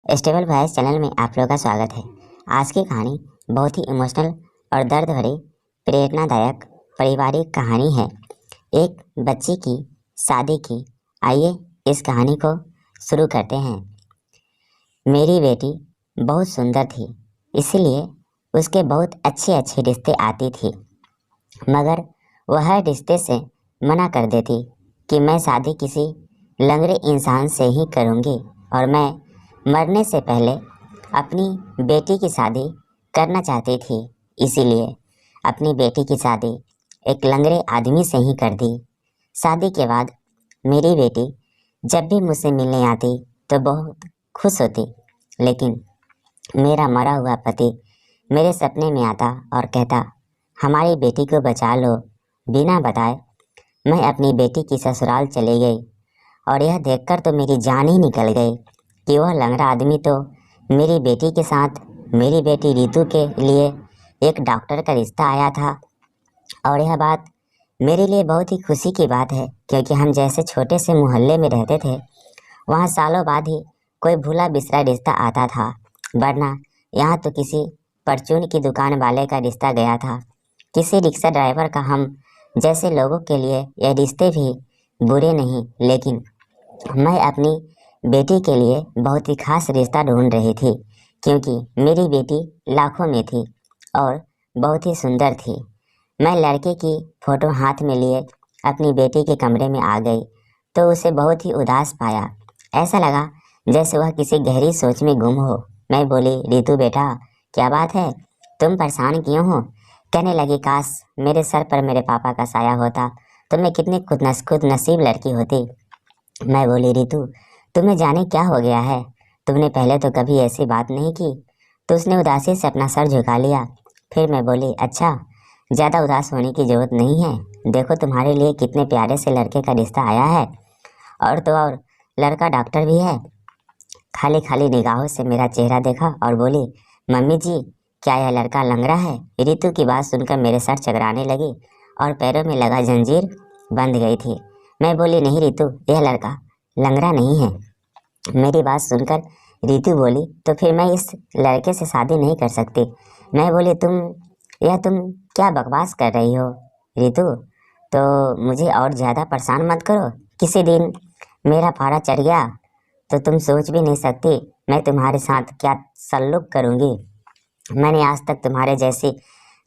Stable voice channel में आप लोगों का स्वागत है। आज की कहानी बहुत ही इमोशनल और दर्द भरी प्रेरणादायक पारिवारिक कहानी है, एक बच्ची की शादी की। आइए इस कहानी को शुरू करते हैं। मेरी बेटी बहुत सुंदर थी, इसीलिए उसके बहुत अच्छे अच्छे रिश्ते आती थी, मगर वह हर रिश्ते से मना कर देती कि मैं शादी किसी लंगड़े इंसान से ही करूँगी और मैं मरने से पहले अपनी बेटी की शादी करना चाहती थी। इसीलिए अपनी बेटी की शादी एक लंगड़े आदमी से ही कर दी। शादी के बाद मेरी बेटी जब भी मुझसे मिलने आती तो बहुत खुश होती, लेकिन मेरा मरा हुआ पति मेरे सपने में आता और कहता, हमारी बेटी को बचा लो। बिना बताए मैं अपनी बेटी की ससुराल चली गई और यह देखकर तो मेरी जान ही निकल गई कि वह लंगड़ा आदमी तो मेरी बेटी के साथ मेरी बेटी रितु के लिए एक डॉक्टर का रिश्ता आया था। और यह बात मेरे लिए बहुत ही खुशी की बात है, क्योंकि हम जैसे छोटे से मोहल्ले में रहते थे, वहाँ सालों बाद ही कोई भूला बिसरा रिश्ता आता था, वरना यहाँ तो किसी परचून की दुकान वाले का रिश्ता गया था, किसी रिक्शा ड्राइवर का। हम जैसे लोगों के लिए यह रिश्ते भी बुरे नहीं, लेकिन मैं अपनी बेटी के लिए बहुत ही खास रिश्ता ढूंढ रही थी, क्योंकि मेरी बेटी लाखों में थी और बहुत ही सुंदर थी। मैं लड़के की फ़ोटो हाथ में लिए अपनी बेटी के कमरे में आ गई तो उसे बहुत ही उदास पाया। ऐसा लगा जैसे वह किसी गहरी सोच में गुम हो। मैं बोली, रितु बेटा, क्या बात है, तुम परेशान क्यों हो? कहने लगी, काश मेरे सर पर मेरे पापा का साया होता तो मैं कितनी खुद नसीब लड़की होती। मैं बोली, रितु, तुम्हें जाने क्या हो गया है? तुमने पहले तो कभी ऐसी बात नहीं की। तो उसने उदासी से अपना सर झुका लिया। फिर मैं बोली, अच्छा, ज़्यादा उदास होने की ज़रूरत नहीं है। देखो तुम्हारे लिए कितने प्यारे से लड़के का रिश्ता आया है, और तो और लड़का डॉक्टर भी है। खाली खाली निगाहों से मेरा चेहरा देखा और बोली, मम्मी जी, क्या यह लड़का लंगड़ा है? रितु की बात सुनकर मेरे सर चकराने लगी और पैरों में लगा जंजीर बंध गई थी। मैं बोली, नहीं रितु, यह लड़का लंगड़ा नहीं है। मेरी बात सुनकर रितु बोली, तो फिर मैं इस लड़के से शादी नहीं कर सकती। मैं बोली, तुम क्या बकवास कर रही हो रितु? तो मुझे और ज़्यादा परेशान मत करो। किसी दिन मेरा पारा चढ़ गया तो तुम सोच भी नहीं सकती मैं तुम्हारे साथ क्या सल्लूक करूँगी। मैंने आज तक तुम्हारे जैसी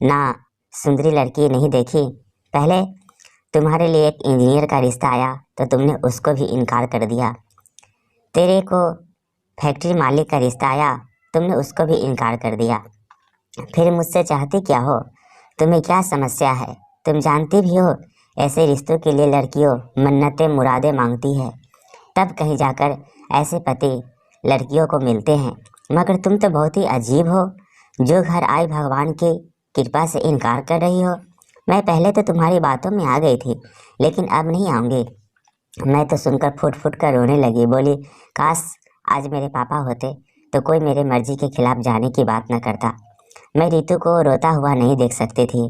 ना सुंदरी लड़की नहीं देखी। पहले तुम्हारे लिए एक इंजीनियर का रिश्ता आया तो तुमने उसको भी इनकार कर दिया। तेरे को फैक्ट्री मालिक का रिश्ता आया, तुमने उसको भी इनकार कर दिया। फिर मुझसे चाहती क्या हो? तुम्हें क्या समस्या है? तुम जानती भी हो ऐसे रिश्तों के लिए लड़कियों मन्नतें मुरादें मांगती है, तब कहीं जाकर ऐसे पति लड़कियों को मिलते हैं। मगर तुम तो बहुत ही अजीब हो, जो घर आई भगवान की कृपा से इनकार कर रही हो। मैं पहले तो तुम्हारी बातों में आ गई थी, लेकिन अब नहीं आऊँगी। मैं तो सुनकर फुट फुट कर रोने लगी। बोली, काश आज मेरे पापा होते तो कोई मेरे मर्जी के खिलाफ जाने की बात न करता। मैं रितु को रोता हुआ नहीं देख सकती थी।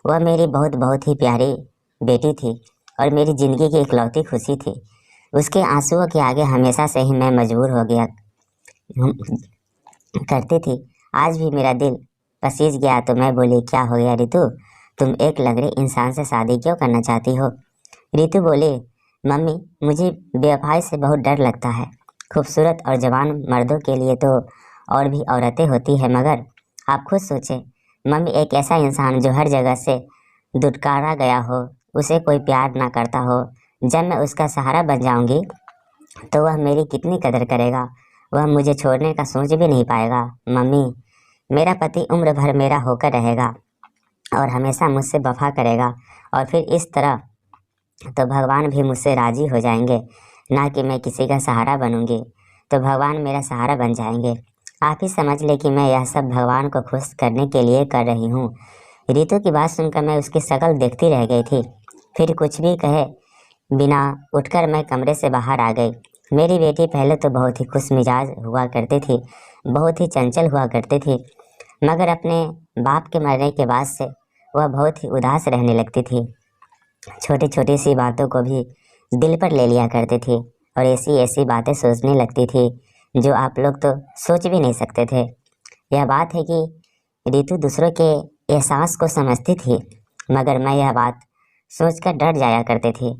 वह मेरी बहुत ही प्यारी बेटी थी और मेरी ज़िंदगी की इकलौती खुशी थी। उसके आंसुओं के आगे हमेशा से ही मैं मजबूर हो गया करती थी। आज भी मेरा दिल पसीज गया तो मैं बोली, क्या हो गया रितु, तुम एक लंगड़े इंसान से शादी क्यों करना चाहती हो? रितु बोली, मम्मी, मुझे बेवफाई से बहुत डर लगता है। खूबसूरत और जवान मर्दों के लिए तो और भी औरतें होती हैं, मगर आप खुद सोचें मम्मी, एक ऐसा इंसान जो हर जगह से दुत्कारा गया हो, उसे कोई प्यार ना करता हो, जब मैं उसका सहारा बन जाऊंगी तो वह मेरी कितनी कदर करेगा? वह मुझे छोड़ने का सोच भी नहीं पाएगा। मम्मी, मेरा पति उम्र भर मेरा होकर रहेगा और हमेशा मुझसे वफा करेगा, और फिर इस तरह तो भगवान भी मुझसे राज़ी हो जाएंगे। ना कि मैं किसी का सहारा बनूंगी तो भगवान मेरा सहारा बन जाएंगे। आप ही समझ ले कि मैं यह सब भगवान को खुश करने के लिए कर रही हूँ। रितु की बात सुनकर मैं उसकी शक्ल देखती रह गई थी। फिर कुछ भी कहे बिना उठकर मैं कमरे से बाहर आ गई। मेरी बेटी पहले तो बहुत ही खुश मिजाज हुआ करती थी, बहुत ही चंचल हुआ करती थी, मगर अपने बाप के मरने के बाद से वह बहुत ही उदास रहने लगती थी। छोटी छोटी सी बातों को भी दिल पर ले लिया करती थी और ऐसी ऐसी बातें सोचने लगती थी जो आप लोग तो सोच भी नहीं सकते थे। यह बात है कि रितु दूसरों के एहसास को समझती थी, मगर मैं यह बात सोचकर डर जाया करती थी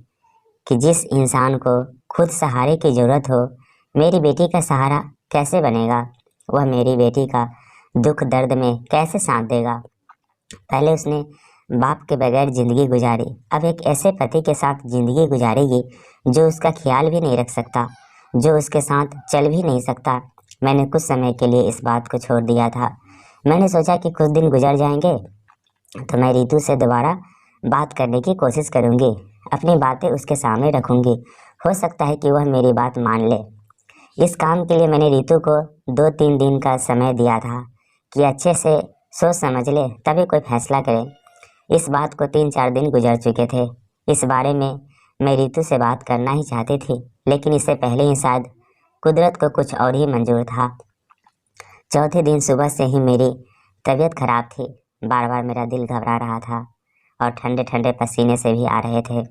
कि जिस इंसान को खुद सहारे की ज़रूरत हो, मेरी बेटी का सहारा कैसे बनेगा। वह मेरी बेटी का दुख दर्द में कैसे साथ देगा। पहले उसने बाप के बगैर ज़िंदगी गुजारी, अब एक ऐसे पति के साथ ज़िंदगी गुजारेगी जो उसका ख्याल भी नहीं रख सकता, जो उसके साथ चल भी नहीं सकता। मैंने कुछ समय के लिए इस बात को छोड़ दिया था। मैंने सोचा कि कुछ दिन गुजर जाएंगे तो मैं रितु से दोबारा बात करने की कोशिश करूँगी, अपनी बातें उसके सामने रखूँगी। हो सकता है कि वह मेरी बात मान ले। इस काम के लिए मैंने रितु को 2-3 दिन का समय दिया था कि अच्छे से सोच समझ ले, तभी कोई फैसला करे। इस बात को 3-4 दिन गुजर चुके थे। इस बारे में मैं रितु से बात करना ही चाहती थी, लेकिन इससे पहले ही शायद कुदरत को कुछ और ही मंजूर था। चौथे दिन सुबह से ही मेरी तबीयत खराब थी। बार बार मेरा दिल घबरा रहा था और ठंडे ठंडे पसीने से भी आ रहे थे।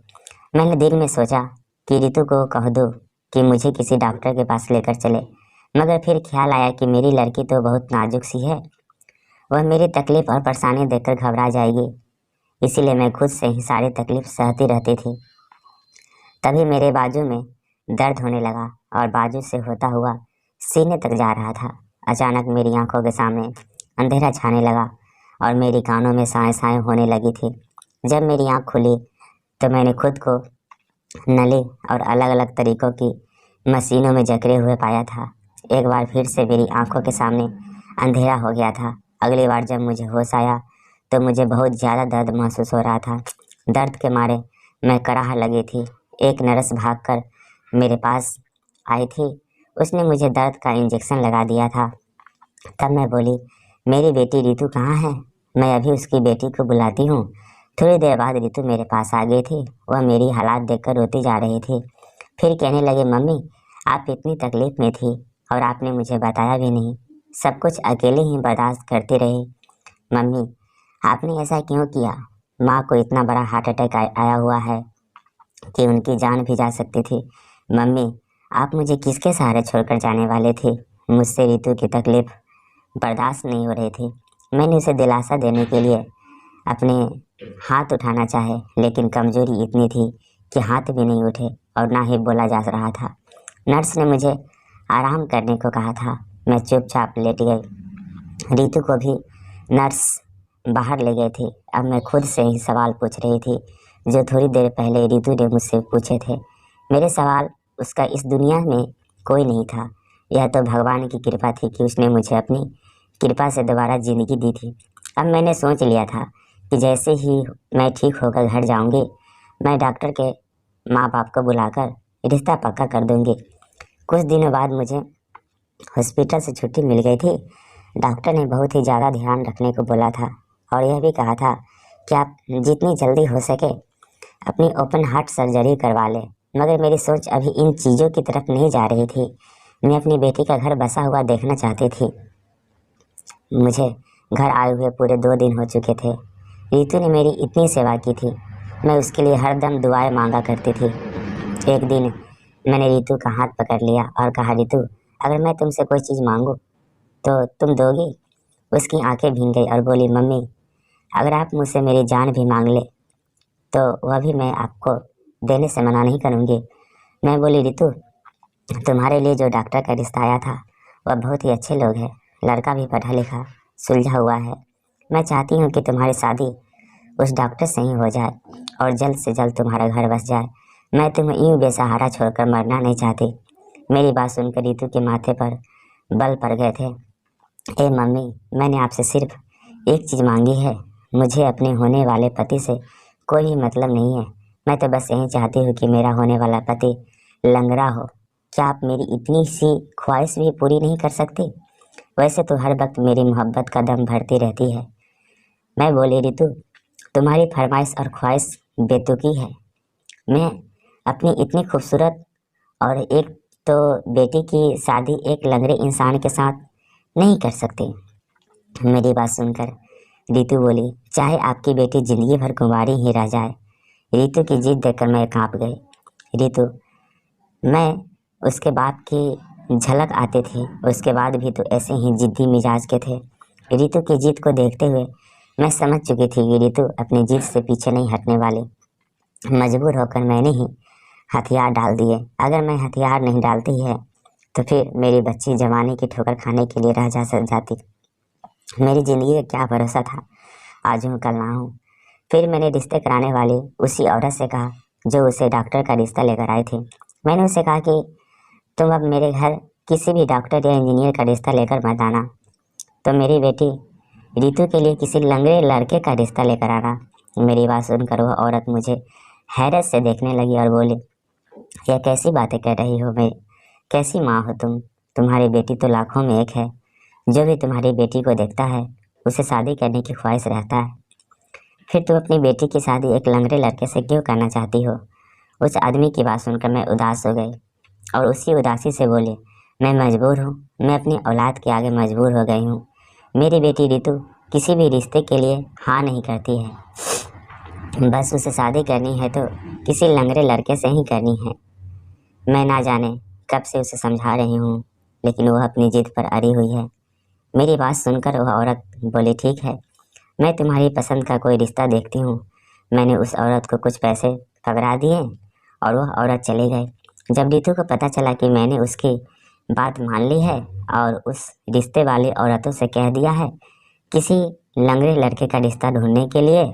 मैंने दिल में सोचा कि रितु को कह दूँ कि मुझे किसी डॉक्टर के पास लेकर चले, मगर फिर ख्याल आया कि मेरी लड़की तो बहुत नाजुक सी है, वह मेरी तकलीफ़ और परेशानी देखकर घबरा जाएगी। इसीलिए मैं खुद से ही सारी तकलीफ़ सहती रहती थी। तभी मेरे बाजू में दर्द होने लगा और बाजू से होता हुआ सीने तक जा रहा था। अचानक मेरी आंखों के सामने अंधेरा छाने लगा और मेरी कानों में साएं साएं होने लगी थी। जब मेरी आंख खुली तो मैंने खुद को नली और अलग अलग तरीक़ों की मशीनों में जकड़े हुए पाया था। एक बार फिर से मेरी आंखों के सामने अंधेरा हो गया था। अगली बार जब मुझे होश आया तो मुझे बहुत ज़्यादा दर्द महसूस हो रहा था। दर्द के मारे मैं कराह लगी थी। एक नर्स भागकर मेरे पास आई थी। उसने मुझे दर्द का इंजेक्शन लगा दिया था। तब मैं बोली, मेरी बेटी रितु कहाँ है? मैं अभी उसकी बेटी को बुलाती हूँ। थोड़ी देर बाद रितु मेरे पास आ गई थी। वह मेरी हालात देखकर रोती जा रही थी। फिर कहने लगे, मम्मी आप इतनी तकलीफ़ में थी और आपने मुझे बताया भी नहीं, सब कुछ अकेले ही बर्दाश्त करती रही। मम्मी आपने ऐसा क्यों किया? माँ को इतना बड़ा हार्ट अटैक आया हुआ है कि उनकी जान भी जा सकती थी। मम्मी आप मुझे किसके सहारे छोड़कर जाने वाले थे? मुझसे रितु की तकलीफ़ बर्दाश्त नहीं हो रही थी। मैंने उसे दिलासा देने के लिए अपने हाथ उठाना चाहे, लेकिन कमज़ोरी इतनी थी कि हाथ भी नहीं उठे और ना ही बोला जा रहा था। नर्स ने मुझे आराम करने को कहा था। मैं चुपचाप लेट गई। रितु को भी नर्स बाहर ले गई थी। अब मैं खुद से ही सवाल पूछ रही थी जो थोड़ी देर पहले रितु ने मुझसे पूछे थे। मेरे सवाल उसका इस दुनिया में कोई नहीं था। यह तो भगवान की कृपा थी कि उसने मुझे अपनी कृपा से दोबारा ज़िंदगी दी थी। अब मैंने सोच लिया था कि जैसे ही मैं ठीक होकर घर जाऊंगी, मैं डॉक्टर के माँ बाप को बुलाकर रिश्ता पक्का कर दूंगी। कुछ दिनों बाद मुझे हॉस्पिटल से छुट्टी मिल गई थी। डॉक्टर ने बहुत ही ज़्यादा ध्यान रखने को बोला था और यह भी कहा था कि आप जितनी जल्दी हो सके अपनी ओपन हार्ट सर्जरी करवा लें। मगर मेरी सोच अभी इन चीज़ों की तरफ नहीं जा रही थी। मैं अपनी बेटी का घर बसा हुआ देखना चाहती थी। मुझे घर आए हुए पूरे 2 दिन हो चुके थे। रितु ने मेरी इतनी सेवा की थी, मैं उसके लिए हरदम दुआएं मांगा करती थी। एक दिन मैंने रितु का हाथ पकड़ लिया और कहा, रितु अगर मैं तुमसे कोई चीज़ मांगूँ तो तुम दोगी? उसकी आंखें भीग गई और बोली, मम्मी अगर आप मुझसे मेरी जान भी मांग ले तो वह भी मैं आपको देने से मना नहीं करूँगी। मैं बोली, रितु तुम्हारे लिए जो डॉक्टर का रिश्ता आया था वह बहुत ही अच्छे लोग हैं, लड़का भी पढ़ा लिखा सुलझा हुआ है। मैं चाहती हूँ कि तुम्हारी शादी उस डॉक्टर से ही हो जाए और जल्द से जल्द तुम्हारा घर बस जाए। मैं तुम्हें यूँ बेसहारा छोड़कर मरना नहीं चाहती। मेरी बात सुनकर रितु के माथे पर बल पड़ गए थे। ए मम्मी मैंने आपसे सिर्फ एक चीज़ मांगी है। मुझे अपने होने वाले पति से कोई भी मतलब नहीं है। मैं तो बस यही चाहती हूँ कि मेरा होने वाला पति लंगड़ा हो। क्या आप मेरी इतनी सी ख्वाहिश भी पूरी नहीं कर सकती? वैसे तो हर वक्त मेरी मोहब्बत का दम भरती रहती है। मैं बोली, रितु तुम्हारी फरमाइश और ख्वाहिश बेतुकी है। मैं अपनी इतनी खूबसूरत और एक तो बेटी की शादी एक लंगड़े इंसान के साथ नहीं कर सकती। मेरी बात सुनकर रितु बोली, चाहे आपकी बेटी ज़िंदगी भर कुंवारी ही रह जाए। रितु की जिद देखकर मैं कांप गई। रितु मैं उसके बाप की झलक आते थे, उसके बाद भी तो ऐसे ही जिद्दी मिजाज के थे। रितु की जिद को देखते हुए मैं समझ चुकी थी कि रितु अपनी जिद से पीछे नहीं हटने वाली। मजबूर होकर मैंने ही हथियार डाल दिए। अगर मैं हथियार नहीं डालती है तो फिर मेरी बच्ची जवानी की ठोकर खाने के लिए रह जाती। मेरी ज़िंदगी का क्या भरोसा था, आज हूँ कल ना हूँ। फिर मैंने रिश्ते कराने वाली उसी औरत से कहा जो उसे डॉक्टर का रिश्ता लेकर आई थी। मैंने उसे कहा कि तुम अब मेरे घर किसी भी डॉक्टर या इंजीनियर का रिश्ता लेकर मत आना, तो मेरी बेटी रितु के लिए किसी लंगड़े लड़के का रिश्ता लेकर आना। मेरी बात सुनकर वह औरत मुझे हैरत से देखने लगी और बोली, यह कैसी बातें कर रही हो? मैं कैसी माँ हो तुम? तुम्हारी बेटी तो लाखों में एक है। जो भी तुम्हारी बेटी को देखता है उसे शादी करने की ख्वाहिश रहता है। फिर तुम अपनी बेटी की शादी एक लंगड़े लड़के से क्यों करना चाहती हो? उस आदमी की बात सुनकर मैं उदास हो गई और उसी उदासी से बोली, मैं मजबूर हूँ, मैं अपनी औलाद के आगे मजबूर हो गई हूँ। मेरी बेटी रितु किसी भी रिश्ते के लिए हाँ नहीं करती है। बस उसे शादी करनी है तो किसी लंगड़े लड़के से ही करनी है। मैं ना जाने कब से उसे समझा रही हूँ, लेकिन वह अपनी जिद पर अड़ी हुई है। मेरी बात सुनकर वह औरत बोली, ठीक है, मैं तुम्हारी पसंद का कोई रिश्ता देखती हूँ। मैंने उस औरत को कुछ पैसे पकड़ा दिए और वह औरत चली गई। जब रितु को पता चला कि मैंने उसकी बात मान ली है और उस रिश्ते वाली औरतों से कह दिया है किसी लंगड़े लड़के का रिश्ता ढूंढने के लिए,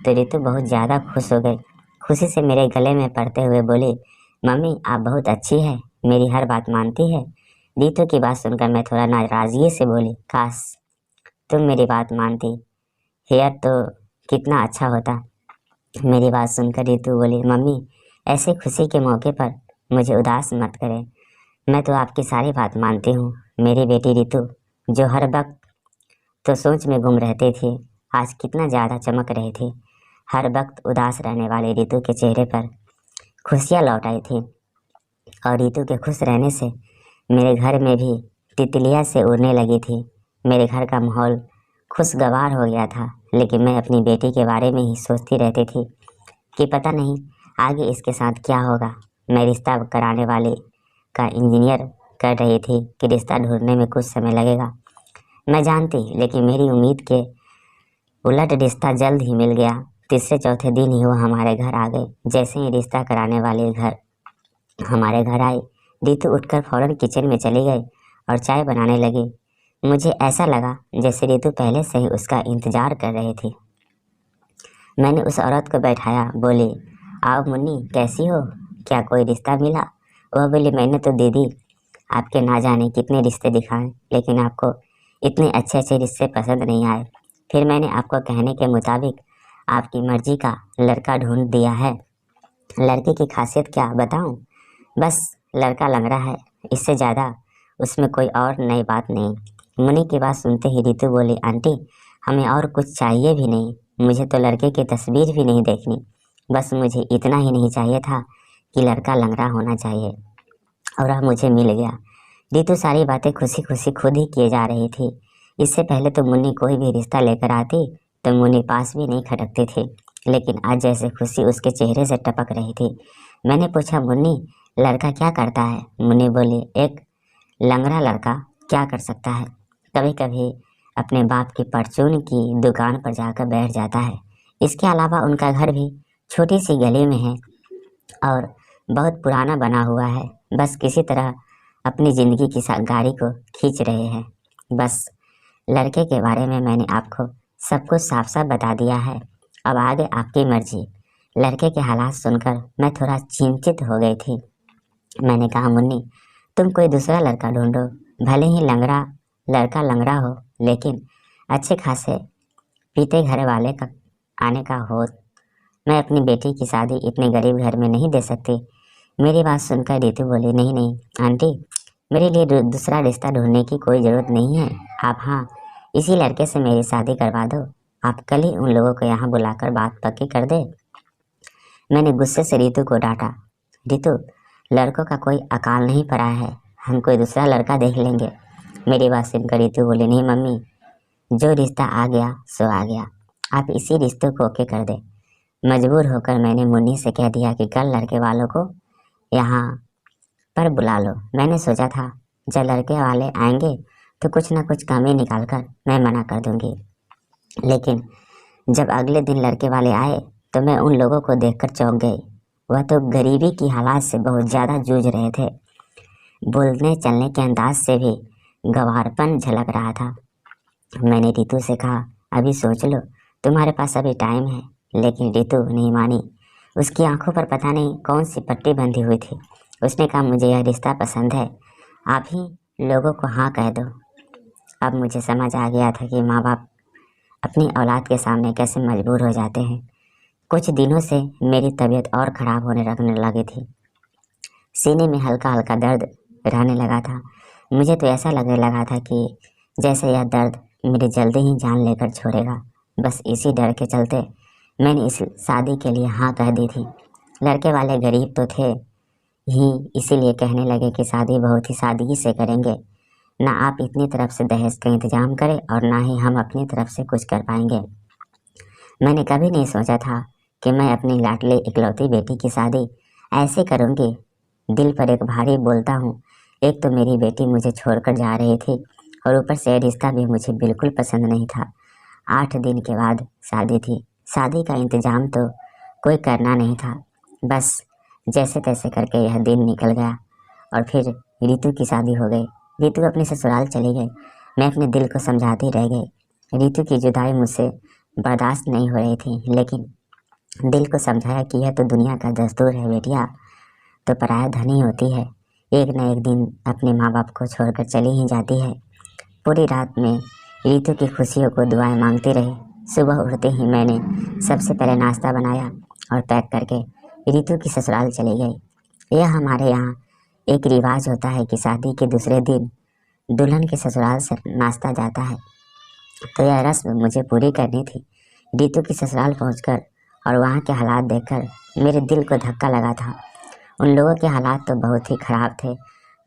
तो रितु बहुत ज़्यादा खुश हो गई। खुशी से मेरे गले में पड़ते हुए बोली, मम्मी आप बहुत अच्छी है, मेरी हर बात मानती है। रितु की बात सुनकर मैं थोड़ा नाराज़गी से बोली, काश तुम मेरी बात मानती, यार तो कितना अच्छा होता। मेरी बात सुनकर रितु बोली, मम्मी ऐसे खुशी के मौके पर मुझे उदास मत करें, मैं तो आपकी सारी बात मानती हूँ। मेरी बेटी रितु जो हर वक्त तो सोच में गुम रहती थी, आज कितना ज़्यादा चमक रही थी। हर वक्त उदास रहने वाली रितु के चेहरे पर खुशियाँ लौट आई थी और रितु के खुश रहने से मेरे घर में भी तितलियाँ से उड़ने लगी थी। मेरे घर का माहौल खुशगवार हो गया था, लेकिन मैं अपनी बेटी के बारे में ही सोचती रहती थी कि पता नहीं आगे इसके साथ क्या होगा। मैं रिश्ता कराने वाले का इंजीनियर कर रही थी कि रिश्ता ढूंढने में कुछ समय लगेगा, मैं जानती, लेकिन मेरी उम्मीद के उलट रिश्ता जल्द ही मिल गया। तीसरे चौथे दिन ही वो हमारे घर आ गए। जैसे ही रिश्ता कराने वाले घर हमारे घर आई, रितु उठकर फौरन किचन में चली गई और चाय बनाने लगी। मुझे ऐसा लगा जैसे रितु पहले से ही उसका इंतजार कर रही थी। मैंने उस औरत को बैठाया, बोली, आओ मुन्नी, कैसी हो? क्या कोई रिश्ता मिला? वह बोली, मैंने तो दीदी आपके ना जाने कितने रिश्ते दिखाए, लेकिन आपको इतने अच्छे अच्छे रिश्ते पसंद नहीं आए। फिर मैंने आपको कहने के मुताबिक आपकी मर्जी का लड़का ढूंढ दिया है। लड़के की खासियत क्या बताऊं? बस लड़का लंगड़ा है, इससे ज़्यादा उसमें कोई और नई बात नहीं। मुन्नी की बात सुनते ही रितु बोली, आंटी हमें और कुछ चाहिए भी नहीं, मुझे तो लड़के की तस्वीर भी नहीं देखनी, बस मुझे इतना ही नहीं चाहिए था कि लड़का लंगड़ा होना चाहिए, और अब मुझे मिल गया। रितु सारी बातें खुशी खुशी खुद ही किए जा रही थी। इससे पहले तो मुन्नी कोई भी रिश्ता लेकर आती तो मुन्नी पास भी नहीं खटकती थी, लेकिन आज जैसे खुशी उसके चेहरे से टपक रही थी। मैंने पूछा, मुन्नी लड़का क्या करता है? मुन्नी बोली, एक लंगड़ा लड़का क्या कर सकता है, कभी कभी अपने बाप की परचून की दुकान पर जाकर बैठ जाता है। इसके अलावा उनका घर भी छोटी सी गली में है और बहुत पुराना बना हुआ है, बस किसी तरह अपनी ज़िंदगी की गाड़ी को खींच रहे हैं। बस लड़के के बारे में मैंने आपको सब कुछ साफ साफ बता दिया है, अब आगे आपकी मर्जी। लड़के के हालात सुनकर मैं थोड़ा चिंतित हो गई थी। मैंने कहा, मुन्नी तुम कोई दूसरा लड़का ढूंढो, भले ही लड़का लंगड़ा हो, लेकिन अच्छे खासे पीते घर वाले का आने का हो। मैं अपनी बेटी की शादी इतने गरीब घर में नहीं दे सकती। मेरी बात सुनकर रितु बोली, नहीं नहीं आंटी, मेरे लिए दूसरा रिश्ता ढूंढने की कोई ज़रूरत नहीं है। आप हाँ इसी लड़के से मेरी शादी करवा दो। आप कल ही उन लोगों को यहाँ बुलाकर बात पक्की कर दे। मैंने गुस्से से रितु को डांटा, रितु लड़कों का कोई अकाल नहीं पड़ा है, हम कोई दूसरा लड़का देख लेंगे। मेरी बात सुनकर रितु बोली, नहीं मम्मी, जो रिश्ता आ गया सो आ गया, आप इसी रिश्ते को ओके कर दे। मजबूर होकर मैंने मुन्नी से कह दिया कि कल लड़के वालों को यहाँ पर बुला लो। मैंने सोचा था जब लड़के वाले आएंगे तो कुछ ना कुछ कमी निकाल कर मैं मना कर दूंगी। लेकिन जब अगले दिन लड़के वाले आए तो मैं उन लोगों को देखकर चौंक गई। वह तो गरीबी की हालात से बहुत ज़्यादा जूझ रहे थे। बोलने चलने के अंदाज से भी गंवारपन झलक रहा था। मैंने रितु से कहा, अभी सोच लो, तुम्हारे पास अभी टाइम है। लेकिन रितु नहीं मानी। उसकी आंखों पर पता नहीं कौन सी पट्टी बंधी हुई थी। उसने कहा, मुझे यह रिश्ता पसंद है, आप ही लोगों को हाँ कह दो। अब मुझे समझ आ गया था कि माँ बाप अपनी औलाद के सामने कैसे मजबूर हो जाते हैं। कुछ दिनों से मेरी तबीयत और ख़राब होने लगने लगी थी। सीने में हल्का हल्का दर्द रहने लगा था। मुझे तो ऐसा लगने लगा था कि जैसे यह दर्द मेरी जल्दी ही जान लेकर छोड़ेगा। बस इसी डर के चलते मैंने इस शादी के लिए हाँ कह दी थी। लड़के वाले गरीब तो थे ही, इसीलिए कहने लगे कि शादी बहुत ही सादगी से करेंगे। ना आप इतनी तरफ से दहेज का इंतजाम करें और ना ही हम अपनी तरफ से कुछ कर पाएंगे। मैंने कभी नहीं सोचा था कि मैं अपनी लाडली इकलौती बेटी की शादी ऐसे करूँगी। दिल पर एक भारी बोलता हूँ। एक तो मेरी बेटी मुझे छोड़कर जा रही थी और ऊपर से रिश्ता भी मुझे बिल्कुल पसंद नहीं था। 8 दिन के बाद शादी थी। शादी का इंतज़ाम तो कोई करना नहीं था। बस जैसे तैसे करके यह दिन निकल गया और फिर रितु की शादी हो गई। रितु अपने ससुराल चली गई। मैं अपने दिल को समझाती रह गई। रितु की जुदाई मुझसे बर्दाश्त नहीं हो रही थी, लेकिन दिल को समझाया कि यह तो दुनिया का दस्तूर है बेटिया, तो पराया धनी होती है, एक न एक दिन अपने माँ बाप को छोड़कर चली ही जाती है। पूरी रात में रितु की खुशियों को दुआएं मांगती रही। सुबह उठते ही मैंने सबसे पहले नाश्ता बनाया और पैक करके रितु की ससुराल चली गई। यह हमारे यहाँ एक रिवाज होता है कि शादी के दूसरे दिन दुल्हन के ससुराल से नाश्ता जाता है, तो यह रस्म मुझे पूरी करनी थी। रितु की ससुराल पहुंचकर और वहाँ के हालात देखकर मेरे दिल को धक्का लगा था। उन लोगों के हालात तो बहुत ही ख़राब थे।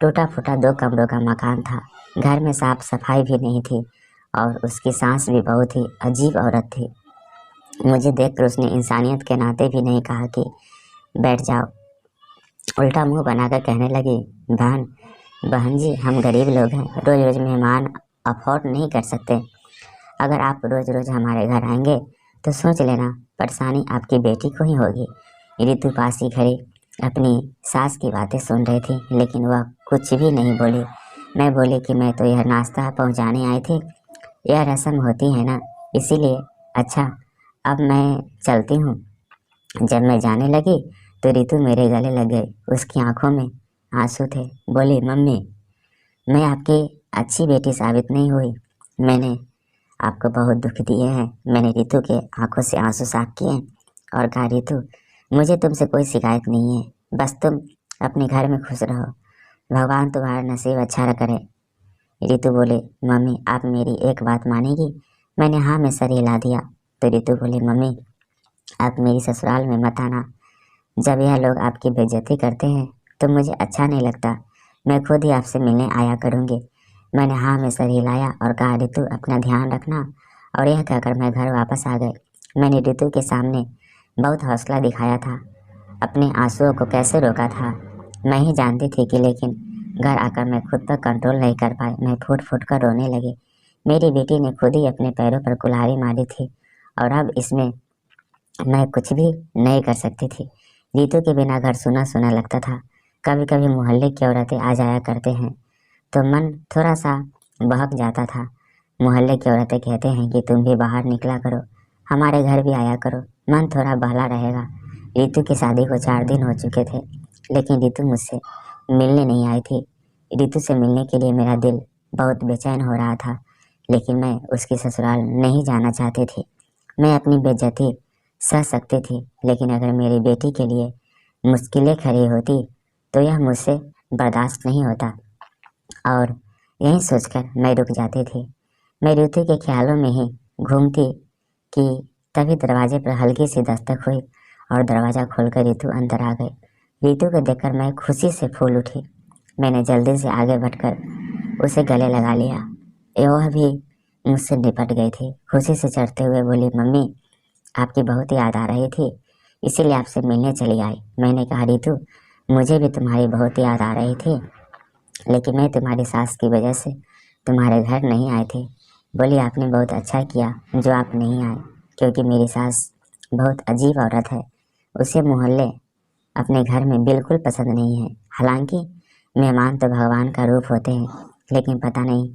टूटा फूटा 2 कमरों का मकान था। घर में साफ सफाई भी नहीं थी और उसकी सांस भी बहुत ही अजीब औरत थी। मुझे देखकर उसने इंसानियत के नाते भी नहीं कहा कि बैठ जाओ। उल्टा मुंह बनाकर कहने लगी, बहन जी, हम गरीब लोग हैं, रोज़ रोज़ मेहमान अफोर्ड नहीं कर सकते। अगर आप रोज़ रोज़ हमारे घर आएंगे तो सोच लेना परेशानी आपकी बेटी को ही होगी। रितु पास ही खड़ी अपनी सास की बातें सुन रही थी, लेकिन वह कुछ भी नहीं बोली। मैं बोली कि मैं तो यह नाश्ता पहुंचाने आई थी, यह रस्म होती है ना, इसीलिए। अच्छा, अब मैं चलती हूँ। जब मैं जाने लगी तो रितु मेरे गले लग गई। उसकी आंखों में आंसू थे। बोली, मम्मी, मैं आपकी अच्छी बेटी साबित नहीं हुई। मैंने आपको बहुत दुख दिए हैं। मैंने रितु के आंखों से आंसू साफ किए और कहा, रितु, मुझे तुमसे कोई शिकायत नहीं है, बस तुम अपने घर में खुश रहो, भगवान तुम्हारा नसीब अच्छा करे। रितु बोले, मम्मी, आप मेरी एक बात मानेगी? मैंने हाँ में सर हिला दिया। तो रितु बोली, मम्मी, आप मेरी ससुराल में मत आना। जब यह लोग आपकी बेइज्जती करते हैं तो मुझे अच्छा नहीं लगता। मैं खुद ही आपसे मिलने आया करूँगी। मैंने हाँ में सर हिलाया और कहा, रितु, अपना ध्यान रखना। और यह कहकर मैं घर वापस आ गई। मैंने रितु के सामने बहुत हौसला दिखाया था। अपने आंसुओं को कैसे रोका था मैं ही जानती थी कि, लेकिन घर आकर मैं खुद पर कंट्रोल नहीं कर पाई। मैं फूट फूट कर रोने लगी। मेरी बेटी ने खुद ही अपने पैरों पर कुल्हाड़ी मारी थी और अब इसमें मैं कुछ भी नहीं कर सकती थी। रितु के बिना घर सुना सुना लगता था। कभी कभी मोहल्ले की औरतें आ जाया करते हैं तो मन थोड़ा सा बहक जाता था। मोहल्ले की औरतें कहते हैं कि तुम भी बाहर निकला करो, हमारे घर भी आया करो, मन थोड़ा बहला रहेगा। रितु की शादी को 4 दिन हो चुके थे, लेकिन रितु मुझसे मिलने नहीं आई थी। रितु से मिलने के लिए मेरा दिल बहुत बेचैन हो रहा था, लेकिन मैं उसकी ससुराल नहीं जाना चाहती थी। मैं अपनी बेइज्जती सह सकती थी, लेकिन अगर मेरी बेटी के लिए मुश्किलें खड़ी होती तो यह मुझसे बर्दाश्त नहीं होता। और यही सोचकर मैं रुक जाती थी। मैं रितु के ख्यालों में ही घूमती कि तभी दरवाजे पर हल्की सी दस्तक हुई और दरवाज़ा खोलकर रितु अंदर आ गई। रितु को देखकर मैं खुशी से फूल उठी। मैंने जल्दी से आगे बढ़कर उसे गले लगा लिया। वह भी मुझसे निपट गई थी। खुशी से चढ़ते हुए बोली, मम्मी, आपकी बहुत याद आ रही थी, इसीलिए आपसे मिलने चली आई। मैंने कहा, रितु, मुझे भी तुम्हारी बहुत याद आ रही थी, लेकिन मैं तुम्हारी सास की वजह से तुम्हारे घर नहीं आए थे। बोली आपने बहुत अच्छा किया जो आप नहीं आए, क्योंकि मेरी सास बहुत अजीब औरत है। उसे मोहल्ले अपने घर में बिल्कुल पसंद नहीं है। हालांकि मेहमान तो भगवान का रूप होते हैं, लेकिन पता नहीं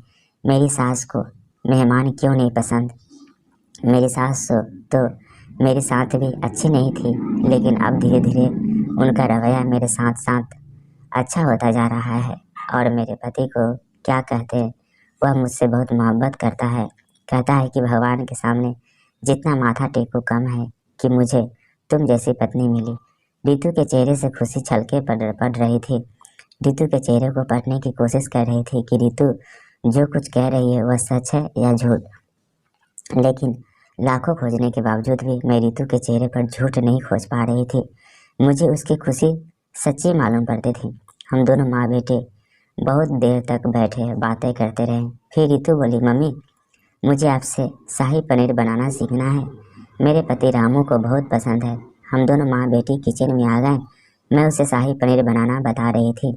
मेरी सास को मेहमान क्यों नहीं पसंद। मेरी सास तो मेरे साथ भी अच्छी नहीं थी, लेकिन अब धीरे धीरे उनका रवैया मेरे साथ साथ अच्छा होता जा रहा है। और मेरे पति को क्या कहते हैं, वह मुझसे बहुत मोहब्बत करता है। कहता है कि भगवान के सामने जितना माथा टेको कम है कि मुझे तुम जैसी पत्नी मिली। रितु के चेहरे से खुशी छलके पड़ रही थी। रितु के चेहरे को पढ़ने की कोशिश कर रही थी कि रितु जो कुछ कह रही है वह सच है या झूठ। लेकिन लाखों खोजने के बावजूद भी मैं रितु के चेहरे पर झूठ नहीं खोज पा रही थी। मुझे उसकी खुशी सच्ची मालूम पड़ती थी। हम दोनों माँ बेटे बहुत देर तक बैठे बातें करते रहे। फिर रितु बोली, मम्मी मुझे आपसे शाही पनीर बनाना सीखना है। मेरे पति रामू को बहुत पसंद है। हम दोनों माँ बेटी किचन में आ गए। मैं उसे शाही पनीर बनाना बता रही थी।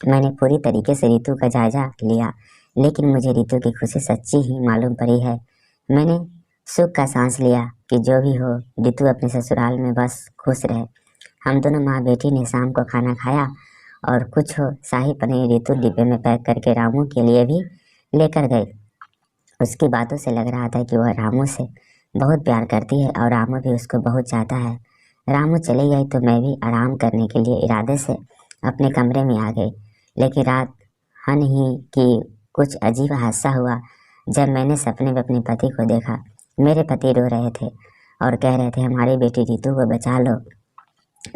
मैंने पूरी तरीके से रितु का जायजा लिया, लेकिन मुझे रितु की खुशी सच्ची ही मालूम पड़ी है। मैंने सुख का सांस लिया कि जो भी हो रितु अपने ससुराल में बस खुश रहे। हम दोनों माँ बेटी ने शाम को खाना खाया और कुछ हो शाही पनीर रितु डिब्बे में पैक करके रामू के लिए भी लेकर गई। उसकी बातों से लग रहा था कि वह रामू से बहुत प्यार करती है और रामू भी उसको बहुत चाहता है। रामू चली गई तो मैं भी आराम करने के लिए इरादे से अपने कमरे में आ गई। लेकिन रात हन ही कि कुछ अजीब हादसा हुआ जब मैंने सपने में अपने पति को देखा। मेरे पति रो रहे थे और कह रहे थे हमारी बेटी रितु को बचा लो।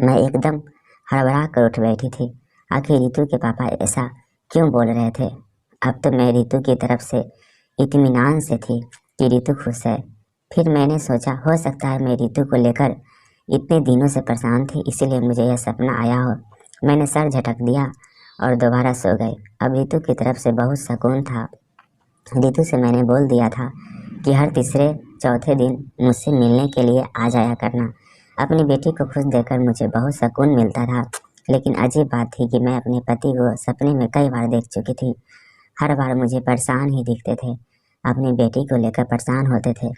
मैं एकदम हड़बड़ा कर उठ बैठी थी। आखिर रितु के पापा ऐसा क्यों बोल रहे थे। अब तो मैं रितु की तरफ से इत्मीनान से थी कि रितु खुश है। फिर मैंने सोचा हो सकता है मैं रितु को लेकर इतने दिनों से परेशान थी, इसीलिए मुझे यह सपना आया हो। मैंने सर झटक दिया और दोबारा सो गई। अब रितु की तरफ से बहुत सुकून था। रितु से मैंने बोल दिया था कि हर तीसरे चौथे दिन मुझसे मिलने के लिए आ जाया करना। अपनी बेटी को खुश देखकर मुझे बहुत सुकून मिलता था। लेकिन अजीब बात थी कि मैं अपने पति को सपने में कई बार देख चुकी थी। हर बार मुझे परेशान ही दिखते थे। अपनी बेटी को लेकर परेशान होते थे।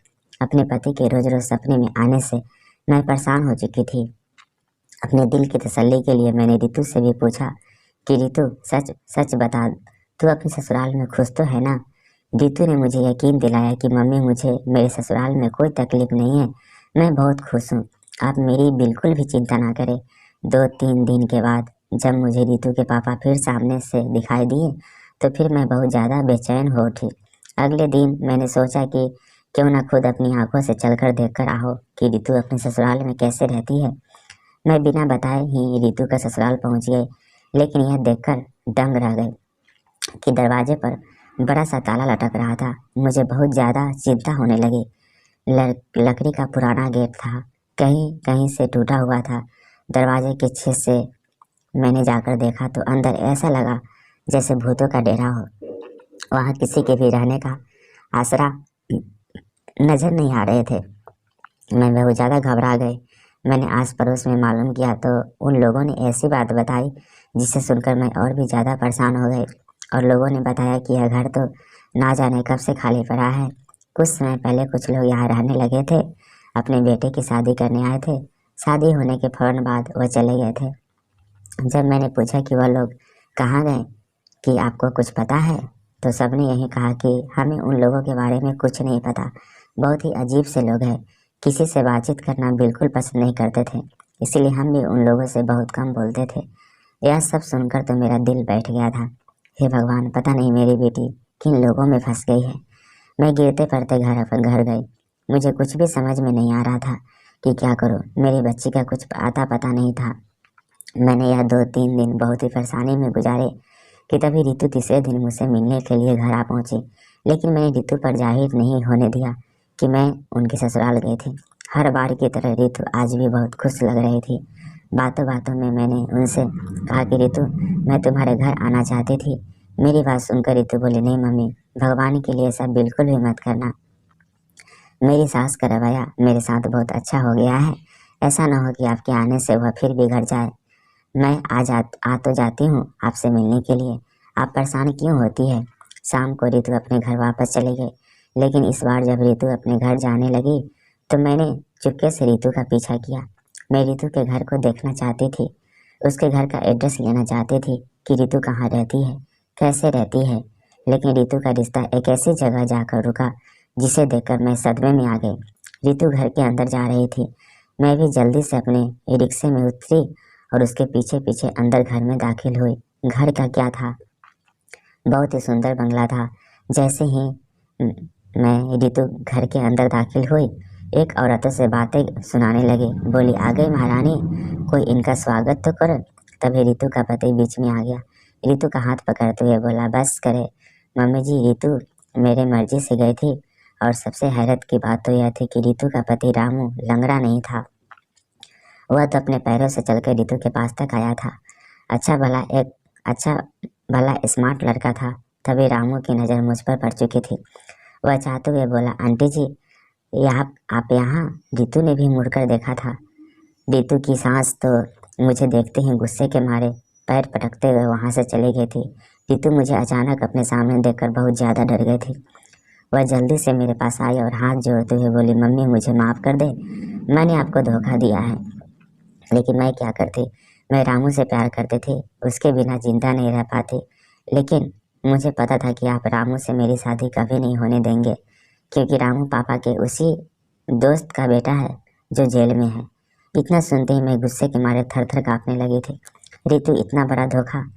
अपने पति के रोज रोज सपने में आने से मैं परेशान हो चुकी थी। अपने दिल की तसल्ली के लिए मैंने रितु से भी पूछा कि रितु सच सच बता, तू अपने ससुराल में खुश तो है ना। रितु ने मुझे यकीन दिलाया कि मम्मी मुझे मेरे ससुराल में कोई तकलीफ नहीं है, मैं बहुत खुश हूँ। आप मेरी बिल्कुल भी चिंता ना करें। 2-3 दिन के बाद जब मुझे रितु के पापा फिर सामने से दिखाई दिए तो फिर मैं बहुत ज़्यादा बेचैन हो उठी। अगले दिन मैंने सोचा कि क्यों ना खुद अपनी आंखों से चलकर देखकर आओ कि रितु अपने ससुराल में कैसे रहती है। मैं बिना बताए ही रितु का ससुराल पहुंच गई, लेकिन यह देखकर दंग रह गई कि दरवाजे पर बड़ा सा ताला लटक रहा था। मुझे बहुत ज़्यादा चिंता होने लगी। लकड़ी का पुराना गेट था, कहीं कहीं से टूटा हुआ था। दरवाजे के छेद से मैंने जाकर देखा तो अंदर ऐसा लगा जैसे भूतों का डेरा हो। वहाँ किसी के भी रहने का आसरा नज़र नहीं आ रहे थे। मैं बहुत ज़्यादा घबरा गई। मैंने आस पड़ोस में मालूम किया तो उन लोगों ने ऐसी बात बताई जिसे सुनकर मैं और भी ज़्यादा परेशान हो गई। और लोगों ने बताया कि यह घर तो ना जाने कब से खाली पड़ा है। कुछ समय पहले कुछ लोग यहाँ रहने लगे थे, अपने बेटे की शादी करने आए थे। शादी होने के फौरन बाद वह चले गए थे। जब मैंने पूछा कि वह लोग कहाँ गए, कि आपको कुछ पता है, तो सबने यही कहा कि हमें उन लोगों के बारे में कुछ नहीं पता। बहुत ही अजीब से लोग हैं, किसी से बातचीत करना बिल्कुल पसंद नहीं करते थे, इसीलिए हम भी उन लोगों से बहुत कम बोलते थे। यह सब सुनकर तो मेरा दिल बैठ गया था। हे भगवान, पता नहीं मेरी बेटी किन लोगों में फंस गई है। मैं गिरते पड़ते घर गई। मुझे कुछ भी समझ में नहीं आ रहा था कि क्या करूं। मेरी बच्ची का कुछ आता पता नहीं था। मैंने यह 2-3 दिन बहुत ही परेशानी में गुजारे कि तभी रितु तीसरे दिन मुझसे मिलने के लिए घर आ पहुंची। लेकिन मैंने रितु पर जाहिर नहीं होने दिया कि मैं उनके ससुराल गई थी। हर बार की तरह रितु आज भी बहुत खुश लग रही थी। बातों बातों में मैंने उनसे कहा कि रितु, मैं तुम्हारे घर आना चाहती थी। मेरी बात सुनकर रितु बोली, नहीं मम्मी, भगवान के लिए ऐसा बिल्कुल भी मत करना। मेरी सास का रवैया मेरे साथ बहुत अच्छा हो गया है। ऐसा ना हो कि आपके आने से वह फिर बिगड़ जाए। मैं आ तो जाती हूँ आपसे मिलने के लिए। आप परेशान क्यों होती है? शाम को रितु अपने घर वापस चले गए, लेकिन इस बार जब रितु अपने घर जाने लगी तो मैंने चुपके से रितु का पीछा किया। मैं रितु के घर को देखना चाहती थी, उसके घर का एड्रेस लेना चाहती थी कि रितु कहाँ रहती है, कैसे रहती है। लेकिन रितु का रिश्ता एक ऐसी जगह जाकर रुका जिसे देखकर मैं सदमे में आ गई। रितु घर के अंदर जा रही थी। मैं भी जल्दी से अपने रिक्शे में उतरी और उसके पीछे पीछे अंदर घर में दाखिल हुई। घर का क्या था, बहुत ही सुंदर बंगला था। जैसे ही मैं रितु घर के अंदर दाखिल हुई, एक औरतों से बातें सुनाने लगी। बोली, आ गई महारानी, कोई इनका स्वागत तो करो। तभी रितु का पति बीच में आ गया। रितु का हाथ पकड़ते हुए बोला, बस करे मम्मी जी, रितु मेरे मर्जी से गई थी। और सबसे हैरत की बात तो यह थी कि रितु का पति रामू लंगड़ा नहीं था, वह तो अपने पैरों से चलकर रितु के पास तक आया था। अच्छा भला स्मार्ट लड़का था। तभी रामू की नज़र मुझ पर पड़ चुकी थी। वह चाहते हुए बोला, आंटी जी यहाँ आप यहाँ? रितु ने भी मुड़कर देखा था। रितु की सांस तो मुझे देखते ही गुस्से के मारे पैर पटकते हुए वहाँ से चली गई थी। रितु मुझे अचानक अपने सामने देखकर बहुत ज़्यादा डर गई थी। वह जल्दी से मेरे पास आई और हाथ जोड़ते हुए बोली, मम्मी मुझे माफ़ कर दे, मैंने आपको धोखा दिया है। लेकिन मैं क्या करती, मैं रामू से प्यार करती थी, उसके बिना जिंदा नहीं रह पाती। लेकिन मुझे पता था कि आप रामू से मेरी शादी कभी नहीं होने देंगे, क्योंकि रामू पापा के उसी दोस्त का बेटा है जो जेल में है। इतना सुनते ही मैं गुस्से के मारे थर थर काँपने लगी थी। रितु इतना बड़ा धोखा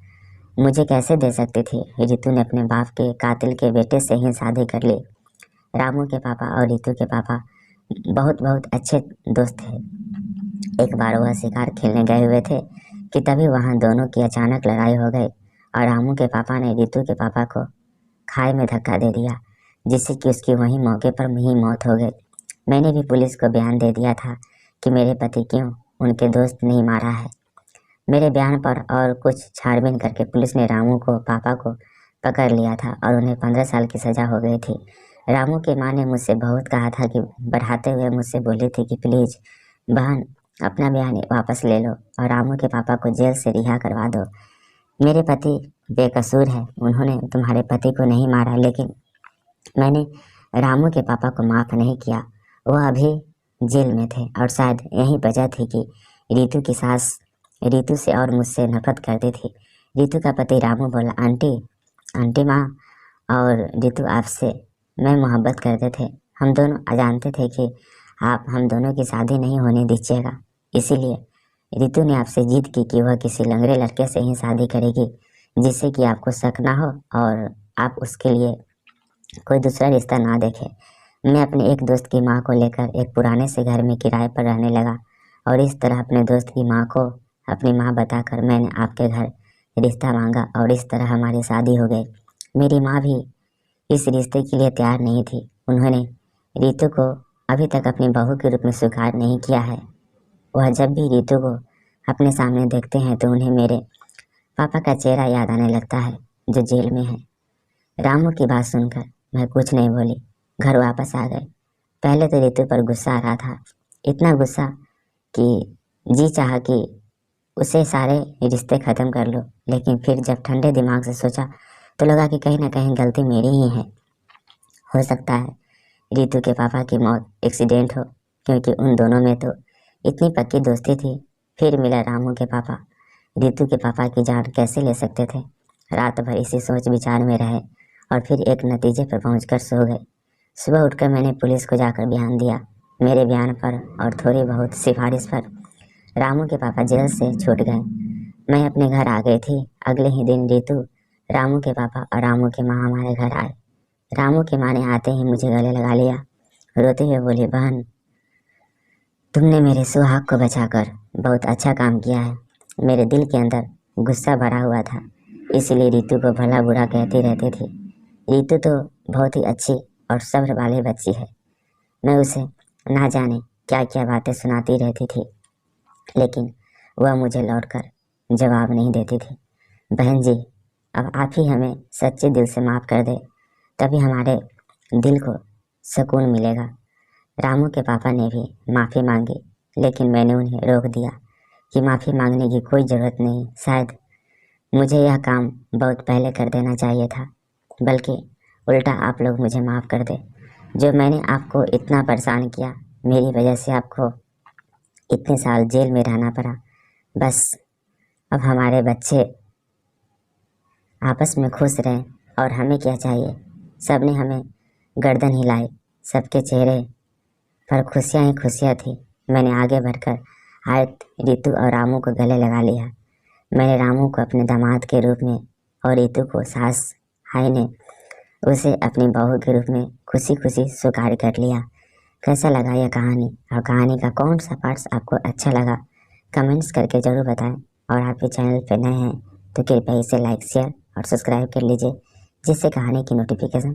मुझे कैसे दे सकती थी? रितु ने अपने बाप के कातिल के बेटे से ही शादी कर ली। रामू के पापा और रितु के पापा बहुत बहुत अच्छे दोस्त थे। एक बार वह शिकार खेलने गए हुए थे कि तभी वहाँ दोनों की अचानक लड़ाई हो गई और रामू के पापा ने रितु के पापा को खाई में धक्का दे दिया, जिससे कि उसकी वहीं मौके पर ही मौत हो गई। मैंने भी पुलिस को बयान दे दिया था कि मेरे पति क्यों उनके दोस्त नहीं मारा है। मेरे बयान पर और कुछ छानबीन करके पुलिस ने रामू को पापा को पकड़ लिया था और उन्हें 15 साल की सज़ा हो गई थी। रामू की माँ ने मुझसे बहुत कहा था कि बढ़ाते हुए मुझसे बोली थी कि प्लीज़ बहन अपना बयान वापस ले लो और रामू के पापा को जेल से रिहा करवा दो। मेरे पति बेकसूर है, उन्होंने तुम्हारे पति को नहीं मारा, लेकिन मैंने रामू के पापा को माफ़ नहीं किया। वह अभी जेल में थे और शायद यही वजह थी कि रितु की सास रितु से और मुझसे नफरत करती थी। रितु का पति रामू बोला, आंटी माँ और रितु आपसे मैं मोहब्बत करते थे। हम दोनों अजानते थे कि आप हम दोनों की शादी नहीं होने दीजिएगा। इसीलिए रितु ने आपसे जिद की कि वह किसी लंगड़े लड़के से ही शादी करेगी, जिससे कि आपको शक ना हो और आप उसके लिए कोई दूसरा रिश्ता ना देखें। मैं अपने एक दोस्त की माँ को लेकर एक पुराने से घर में किराए पर रहने लगा और इस तरह अपने दोस्त की माँ को अपनी माँ बताकर मैंने आपके घर रिश्ता मांगा और इस तरह हमारी शादी हो गई। मेरी माँ भी इस रिश्ते के लिए तैयार नहीं थी। उन्होंने रितु को अभी तक अपनी बहू के रूप में स्वीकार नहीं किया है। वह जब भी रितु को अपने सामने देखते हैं तो उन्हें मेरे पापा का चेहरा याद आने लगता है जो जेल में है। रामू की बात सुनकर मैं कुछ नहीं बोली, घर वापस आ गए। पहले तो रितु पर गुस्सा आ रहा था, इतना गुस्सा कि जी चाहा कि उसे सारे रिश्ते ख़त्म कर लो। लेकिन फिर जब ठंडे दिमाग से सोचा तो लगा कि कहीं ना कहीं गलती मेरी ही है। हो सकता है रितु के पापा की मौत एक्सीडेंट हो, क्योंकि उन दोनों में तो इतनी पक्की दोस्ती थी। फिर मिला रामू के पापा, रितु के पापा की जान कैसे ले सकते थे। रात भर इसी सोच विचार में रहे और फिर एक नतीजे पर पहुंचकर सो गए। सुबह उठकर मैंने पुलिस को जाकर बयान दिया। मेरे बयान पर और थोड़ी बहुत सिफारिश पर रामू के पापा जेल से छूट गए। मैं अपने घर आ गई थी। अगले ही दिन रितु, रामू के पापा और रामू की माँ हमारे घर आए। रामू की माँ ने आते ही मुझे गले लगा लिया, रोते हुए बोली, बहन तुमने मेरे सुहाग को बचाकर बहुत अच्छा काम किया है। मेरे दिल के अंदर गुस्सा भरा हुआ था, इसलिए रितु को भला बुरा कहती रहती थी। रितु तो बहुत ही अच्छी और सब्र वाली बच्ची है। मैं उसे ना जाने क्या क्या बातें सुनाती रहती थी, लेकिन वह मुझे लौटकर जवाब नहीं देती थी। बहन जी, अब आप ही हमें सच्चे दिल से माफ़ कर दे, तभी हमारे दिल को सुकून मिलेगा। रामू के पापा ने भी माफ़ी मांगी, लेकिन मैंने उन्हें रोक दिया कि माफ़ी मांगने की कोई ज़रूरत नहीं। शायद मुझे यह काम बहुत पहले कर देना चाहिए था, बल्कि उल्टा आप लोग मुझे माफ़ कर दे। जो मैंने आपको इतना परेशान किया, मेरी वजह से आपको इतने साल जेल में रहना पड़ा। बस अब हमारे बच्चे आपस में खुश रहें और हमें क्या चाहिए। सब ने हमें गर्दन हिलाई, सबके चेहरे पर खुशियाँ ही खुशियाँ थी। मैंने आगे बढ़कर आयत, रितु और रामू को गले लगा लिया। मैंने रामू को अपने दामाद के रूप में और रितु को सास हाई ने उसे अपनी बहू के रूप में खुशी खुशी स्वीकार कर लिया। कैसा लगा यह कहानी, और कहानी का कौन सा पार्ट्स आपको अच्छा लगा, कमेंट्स करके ज़रूर बताएं। और आप ये चैनल पर नए हैं तो कृपया इसे लाइक, शेयर और सब्सक्राइब कर लीजिए, जिससे कहानी की नोटिफिकेशन